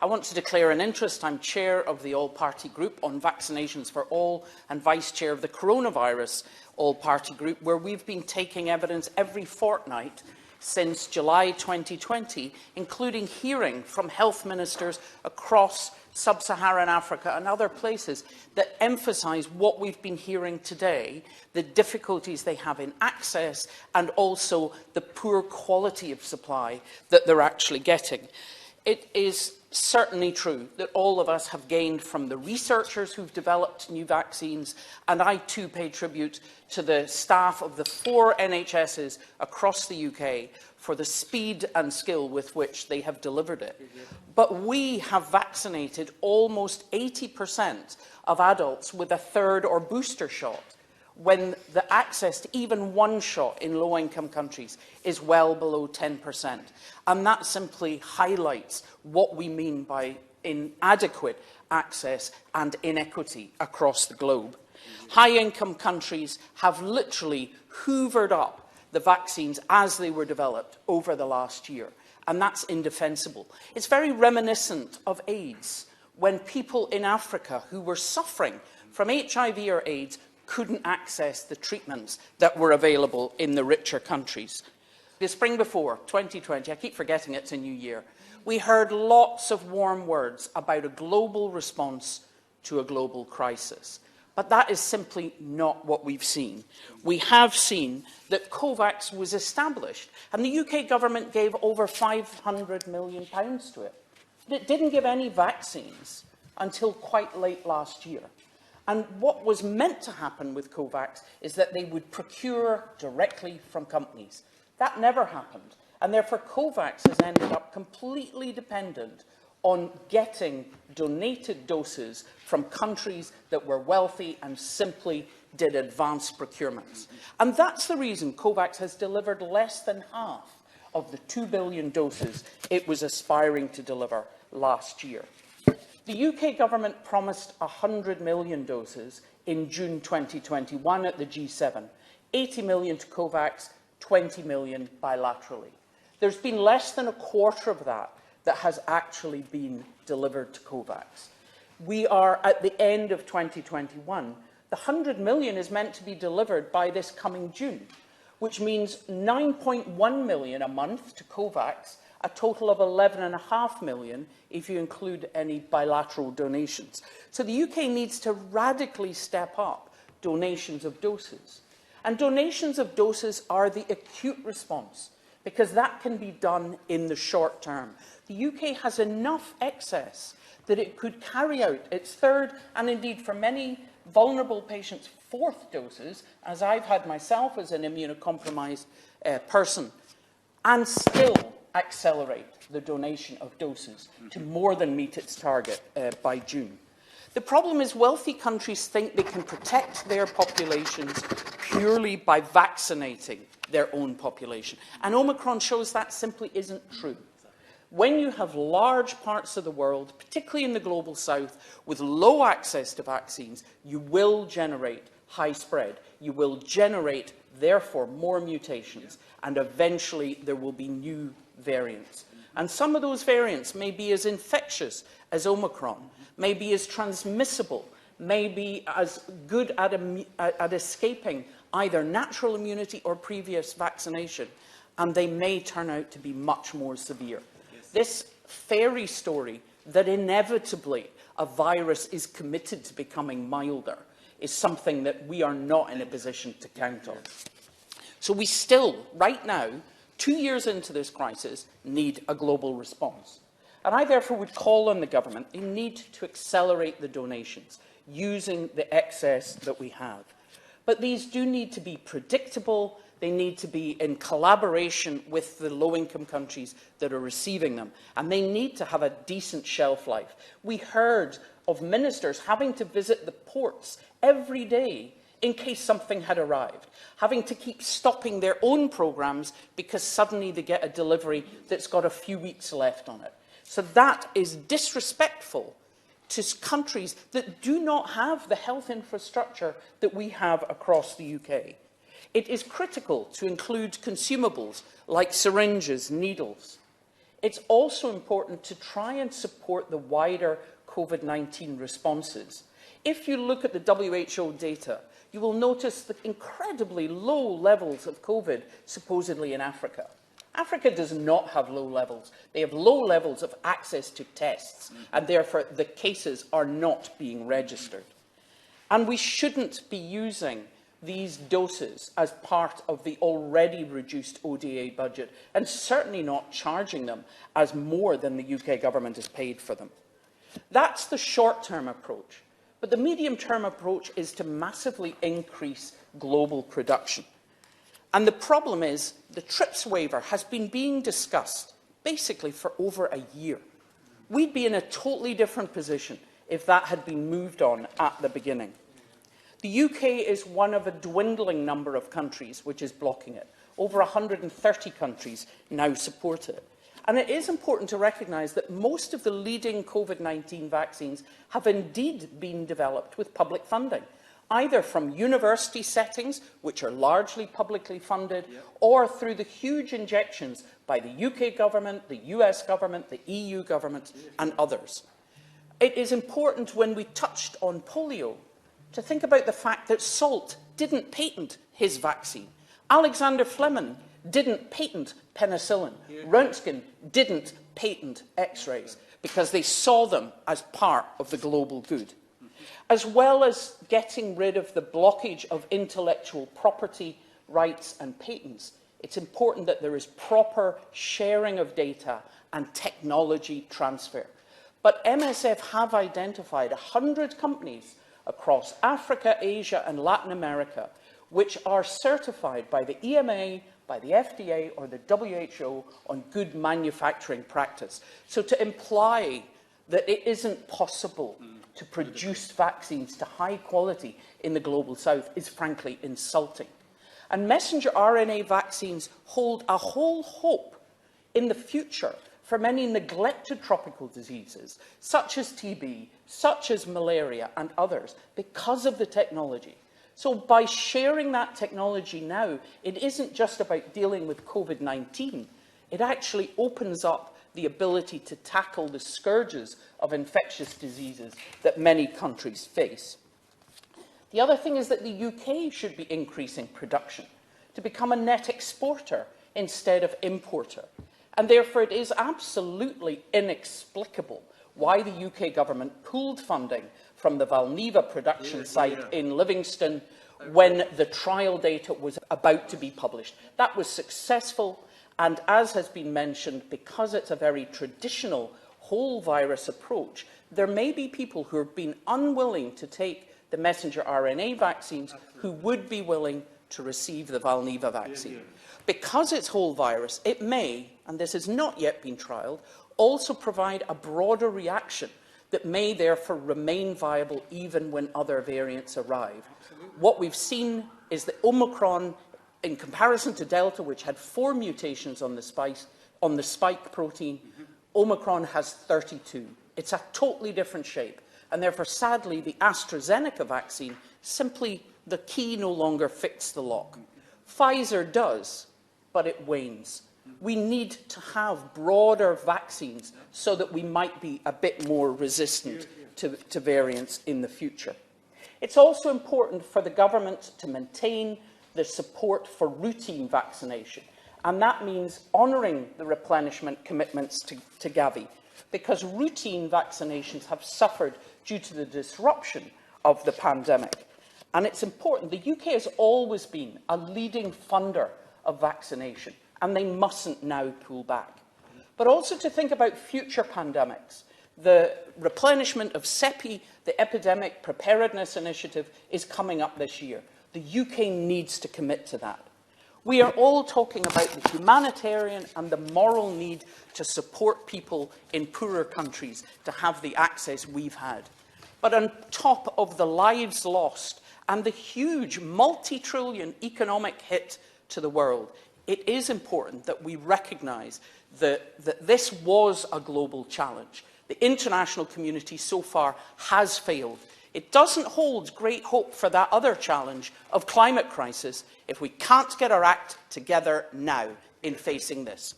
I want to declare an interest. I'm chair of the all-party group on vaccinations for all and vice-chair of the coronavirus all-party group, where we've been taking evidence every fortnight since July 2020, including hearing from health ministers across sub-Saharan Africa and other places that emphasise what we've been hearing today, the difficulties they have in access and also the poor quality of supply that they're actually getting. It is certainly true that all of us have gained from the researchers who've developed new vaccines, and I too pay tribute to the staff of the 4 NHSs across the UK for the speed and skill with which they have delivered it. But we have vaccinated almost 80% of adults with a third or booster shot, when the access to even one shot in low-income countries is well below 10%. And that simply highlights what we mean by inadequate access and inequity across the globe. High-income countries have literally hoovered up the vaccines as they were developed over the last year, and that's indefensible. It's very reminiscent of AIDS, when people in Africa who were suffering from HIV or AIDS couldn't access the treatments that were available in the richer countries. The spring before, 2020, I keep forgetting it's a new year, we heard lots of warm words about a global response to a global crisis. But that is simply not what we've seen. We have seen that COVAX was established, and the UK government gave over £500 million to it. But it didn't give any vaccines until quite late last year. And what was meant to happen with COVAX is that they would procure directly from companies. That never happened. And therefore, COVAX has ended up completely dependent on getting donated doses from countries that were wealthy and simply did advanced procurements. And that's the reason COVAX has delivered less than half of the 2 billion doses it was aspiring to deliver last year. The UK government promised 100 million doses in June 2021 at the G7, 80 million to COVAX, 20 million bilaterally. There's been less than a quarter of that has actually been delivered to COVAX. We are at the end of 2021. The 100 million is meant to be delivered by this coming June, which means 9.1 million a month to COVAX, a total of 11.5 million if you include any bilateral donations. So the UK needs to radically step up donations of doses. And donations of doses are the acute response, because that can be done in the short term. The UK has enough excess that it could carry out its third, and indeed for many vulnerable patients, 4th doses, as I've had myself as an immunocompromised person, and still accelerate the donation of doses to more than meet its target by June. The problem is wealthy countries think they can protect their populations purely by vaccinating their own population. And Omicron shows that simply isn't true. When you have large parts of the world, particularly in the global south, with low access to vaccines, you will generate high spread. You will generate, therefore, more mutations, and eventually there will be new variants. And some of those variants may be as infectious as Omicron, may be as transmissible, may be as good at escaping either natural immunity or previous vaccination, and they may turn out to be much more severe. This fairy story that inevitably a virus is committed to becoming milder is something that we are not in a position to count on. So we still, right now, 2 years into this crisis, need a global response. And I therefore would call on the government, they need to accelerate the donations using the excess that we have. But these do need to be predictable, they need to be in collaboration with the low-income countries that are receiving them, and they need to have a decent shelf life. We heard of ministers having to visit the ports every day in case something had arrived, having to keep stopping their own programmes because suddenly they get a delivery that's got a few weeks left on it. So that is disrespectful to countries that do not have the health infrastructure that we have across the UK. It is critical to include consumables like syringes, needles. It's also important to try and support the wider COVID-19 responses. If you look at the WHO data, you will notice the incredibly low levels of COVID supposedly in Africa. Africa does not have low levels. They have low levels of access to tests, and therefore the cases are not being registered. And we shouldn't be using these doses as part of the already reduced ODA budget, and certainly not charging them as more than the UK government has paid for them. That's the short-term approach. But the medium-term approach is to massively increase global production. And the problem is the TRIPS waiver has been being discussed basically for over a year. We'd be in a totally different position if that had been moved on at the beginning. The UK is one of a dwindling number of countries which is blocking it. Over 130 countries now support it. And it is important to recognise that most of the leading COVID-19 vaccines have indeed been developed with public funding, either from university settings, which are largely publicly funded, or through the huge injections by the UK government, the US government, the EU government, and others. It is important, when we touched on polio, to think about the fact that Salt didn't patent his vaccine. Alexander Fleming didn't patent penicillin. Röntgen didn't patent X-rays because they saw them as part of the global good. As well as getting rid of the blockage of intellectual property rights and patents, it's important that there is proper sharing of data and technology transfer. But MSF have identified 100 companies across Africa, Asia and Latin America which are certified by the EMA, by the FDA or the WHO on good manufacturing practice. So to imply that it isn't possible to produce vaccines to high quality in the global south is frankly insulting. And messenger RNA vaccines hold a whole hope in the future for many neglected tropical diseases, such as TB, such as malaria and others, because of the technology. So by sharing that technology now, it isn't just about dealing with COVID-19. It actually opens up the ability to tackle the scourges of infectious diseases that many countries face. The other thing is that the UK should be increasing production to become a net exporter instead of importer. And therefore it is absolutely inexplicable why the UK government pulled funding from the Valneva production site in Livingston when the trial data was about to be published. That was successful, and as has been mentioned, because it's a very traditional whole virus approach, there may be people who have been unwilling to take the messenger RNA vaccines who would be willing to receive the Valneva vaccine. Because it's whole virus, it may, and this has not yet been trialled, also provide a broader reaction that may therefore remain viable even when other variants arrive. What we've seen is that Omicron, in comparison to Delta, which had 4 mutations on the spike protein, Omicron has 32. It's a totally different shape. And therefore, sadly, the AstraZeneca vaccine, simply the key no longer fits the lock. Pfizer does, but it wanes. We need to have broader vaccines so that we might be a bit more resistant to variants in the future. It's also important for the government to maintain the support for routine vaccination, and that means honouring the replenishment commitments to Gavi, because routine vaccinations have suffered due to the disruption of the pandemic. And it's important. The UK has always been a leading funder of vaccination, and they mustn't now pull back. But also to think about future pandemics. The replenishment of CEPI, the Epidemic Preparedness Initiative, is coming up this year. The UK needs to commit to that. We are all talking about the humanitarian and the moral need to support people in poorer countries to have the access we've had. But on top of the lives lost and the huge multi-trillion economic hit to the world, it is important that we recognise that this was a global challenge. The international community so far has failed. It doesn't hold great hope for that other challenge of climate crisis if we can't get our act together now in facing this.